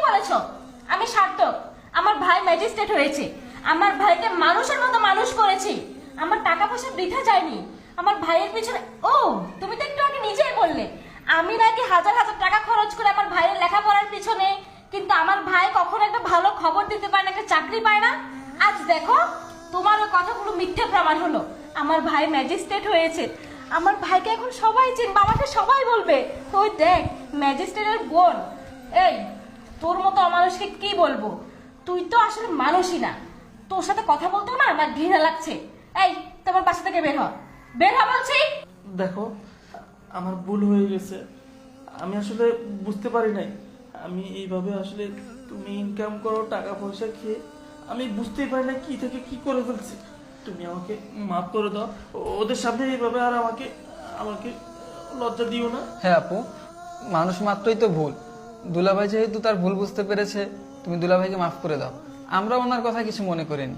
বলেছো, আমি সার্থক। আমার ভাই ম্যাজিস্ট্রেট হয়েছে, আমার ভাইকে মানুষের মতো মানুষ করেছি, আমার টাকা পয়সা বৃথা যায়নি আমার ভাইয়ের পিছনে। ও, তুমি তো একটু আগে নিজেই বললে আমি নাকি হাজার হাজার টাকা খরচ করে আমার ভাইয়ের লেখাপড়ার পিছনে, কিন্তু আমার ভাই কখনো একটা ভালো খবর দিতে পারে না, একটা চাকরি পায় না। আজ দেখো তোমার ওই কথাগুলো মিথ্যে প্রমাণ হলো। আমার ভাই ম্যাজিস্ট্রেট হয়েছে, আমার ভাইকে এখন সবাই চিনবে, আমাকে সবাই বলবে ওই দেখ ম্যাজিস্ট্রেটের বোন। এই, তোর মতো অমানুষকে কি বলবো, তুই তো আসলে মানুষই না। তোর সাথে কথা বলতেও না আমার ঘৃণা লাগছে। এই, তোমার বাসা থেকে বের হ, বের হ বলছি। দেখো, আমার ভুল হয়ে গেছে। আমি আসলে বুঝতে পারি নাই আমি এইভাবে আসলে তুমি ইনকাম করো টাকা পয়সা খেয়ে, আমি বুঝতেই পারি না কি থেকে কি করে ফেলছি। তুমি আমাকে মাফ করে দাও, ওদের সামনে এইভাবে আর আমাকে আমাকে লজ্জা দিও না। হ্যাঁ আপু, মানুষ মাত্রই তো ভুল। দুলাভাই যেহেতু তার ভুল বুঝতে পেরেছে, তুমি দুলাভাইকে মাফ করে দাও। আমরা ওনার কথা কিছু মনে করিনি।